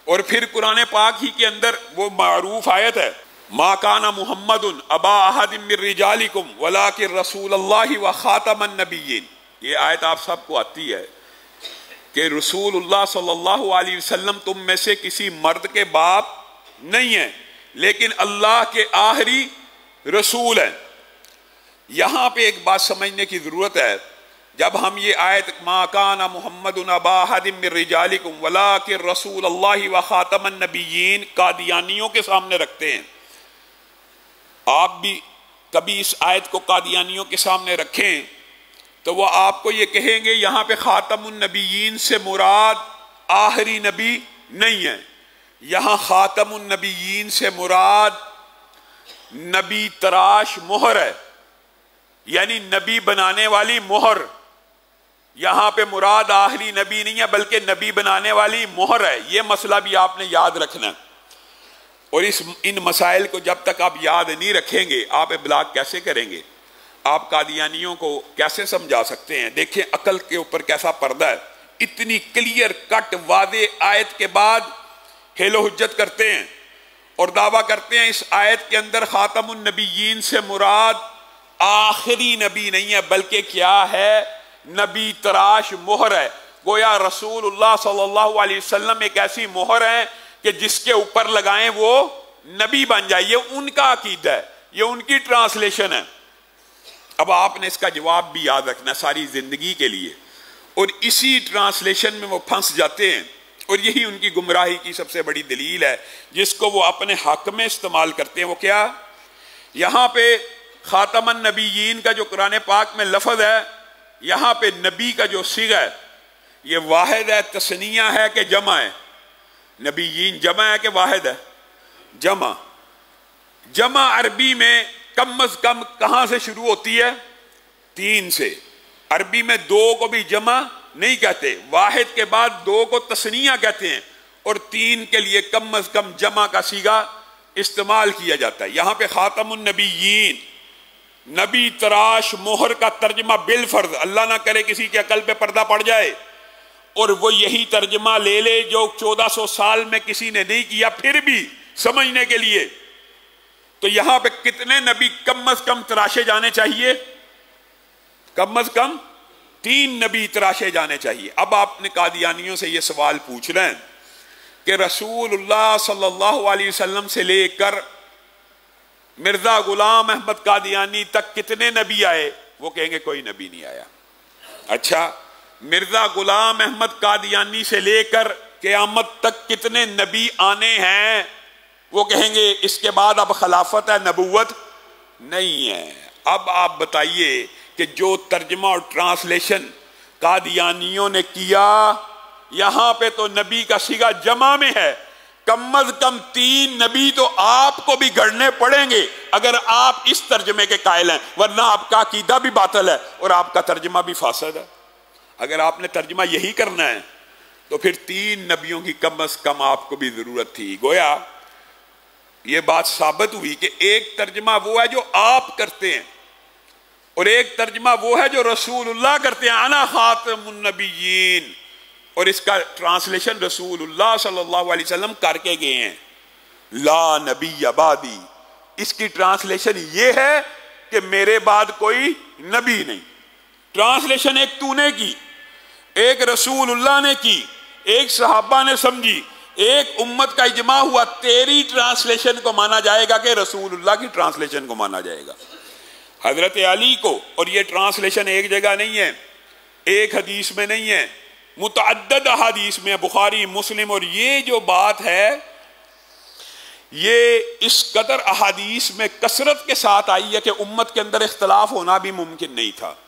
اور پھر قرآن پاک ہی کے اندر وہ معروف آیت ہے، ما کان محمد ابا احد من رجالکم ولکن رسول اللہ و خاتم النبیین. یہ آیت آپ سب کو آتی ہے کہ رسول اللہ صلی اللہ علیہ وسلم تم میں سے کسی مرد کے باپ نہیں ہیں لیکن اللہ کے آخری رسول ہیں. یہاں پہ ایک بات سمجھنے کی ضرورت ہے. جب ہم یہ آیت ما کان محمد ابا احد من رجالکم ولکن رسول اللہ و خاتم النبیین قادیانیوں کے سامنے رکھتے ہیں، آپ بھی کبھی اس آیت کو قادیانیوں کے سامنے رکھیں تو وہ آپ کو یہ کہیں گے یہاں پہ خاتم النبیین سے مراد آخری نبی نہیں ہے، یہاں خاتم النبیین سے مراد نبی تراش مہر ہے، یعنی نبی بنانے والی مہر. یہاں پہ مراد آخری نبی نہیں ہے بلکہ نبی بنانے والی مہر ہے. یہ مسئلہ بھی آپ نے یاد رکھنا ہے. اور ان مسائل کو جب تک آپ یاد نہیں رکھیں گے آپ ابلاغ کیسے کریں گے؟ آپ قادیانیوں کو کیسے سمجھا سکتے ہیں؟ دیکھیں عقل کے اوپر کیسا پردہ ہے. اتنی کلیئر کٹ واضح آیت کے بعد حیل و حجت کرتے ہیں اور دعویٰ کرتے ہیں اس آیت کے اندر خاتم النبیین سے مراد آخری نبی نہیں ہے بلکہ کیا ہے؟ نبی تراش مہر ہے. گویا رسول اللہ صلی اللہ علیہ وسلم ایک ایسی مہر ہے کہ جس کے اوپر لگائیں وہ نبی بن جائے. یہ ان کا عقیدہ ہے، یہ ان کی ٹرانسلیشن ہے. اب آپ نے اس کا جواب بھی یاد رکھنا ساری زندگی کے لیے، اور اسی ٹرانسلیشن میں وہ پھنس جاتے ہیں اور یہی ان کی گمراہی کی سب سے بڑی دلیل ہے جس کو وہ اپنے حق میں استعمال کرتے ہیں. وہ کیا؟ یہاں پہ خاتم النبیین کا جو قرآن پاک میں لفظ ہے، یہاں پہ نبی کا جو صیغہ ہے یہ واحد ہے، تثنیہ ہے کہ جمع ہے؟ نبیین جمع ہے کہ واحد ہے؟ جمع. جمع عربی میں کم از کم کہاں سے شروع ہوتی ہے؟ 3 سے. عربی میں 2 کو بھی جمع نہیں کہتے، واحد کے بعد 2 کو تثنیہ کہتے ہیں اور 3 کے لیے کم از کم جمع کا صیغہ استعمال کیا جاتا ہے. یہاں پہ خاتم النبیین نبی تراش مہر کا ترجمہ بالفرض، اللہ نہ کرے کسی کے عقل پہ پردہ پڑ جائے اور وہ یہی ترجمہ لے لے جو 1400 سال میں کسی نے نہیں کیا پھر بھی سمجھنے کے لیے، تو یہاں پہ کتنے نبی کم از کم تراشے جانے چاہیے؟ کم از کم 3 نبی تراشے جانے چاہیے. اب آپ نے قادیانیوں سے یہ سوال پوچھ رہے ہیں کہ رسول اللہ صلی اللہ علیہ وسلم سے لے کر مرزا غلام احمد قادیانی تک کتنے نبی آئے؟ وہ کہیں گے کوئی نبی نہیں آیا. اچھا، مرزا غلام احمد قادیانی سے لے کر قیامت تک کتنے نبی آنے ہیں؟ وہ کہیں گے اس کے بعد اب خلافت ہے، نبوت نہیں ہے. اب آپ بتائیے کہ جو ترجمہ اور ٹرانسلیشن قادیانیوں نے کیا، یہاں پہ تو نبی کا صیغہ جمع میں ہے، کم از کم 3 نبی تو آپ کو بھی گڑنے پڑیں گے اگر آپ اس ترجمے کے قائل ہیں، ورنہ آپ کا عقیدہ بھی باطل ہے اور آپ کا ترجمہ بھی فاسد ہے. اگر آپ نے ترجمہ یہی کرنا ہے تو پھر 3 نبیوں کی کم از کم آپ کو بھی ضرورت تھی. گویا یہ بات ثابت ہوئی کہ ایک ترجمہ وہ ہے جو آپ کرتے ہیں اور ایک ترجمہ وہ ہے جو رسول اللہ کرتے ہیں، انا خاتم النبیین، اور اس کا ٹرانسلیشن رسول اللہ صلی اللہ علیہ وسلم کر کے گئے ہیں. لا نبی بعدی، اس کی ٹرانسلیشن یہ ہے کہ میرے بعد کوئی نبی نہیں. ٹرانسلیشن ایک تو نے کی، ایک رسول اللہ نے کی، ایک صحابہ نے سمجھی، ایک امت کا اجماع ہوا. تیری ٹرانسلیشن کو مانا جائے گا کہ رسول اللہ کی ٹرانسلیشن کو مانا جائے گا، حضرت علی کو. اور یہ ٹرانسلیشن ایک جگہ نہیں ہے، ایک حدیث میں نہیں ہے، متعدد احادیث میں، بخاری مسلم. اور یہ جو بات ہے یہ اس قدر احادیث میں کثرت کے ساتھ آئی ہے کہ امت کے اندر اختلاف ہونا بھی ممکن نہیں تھا.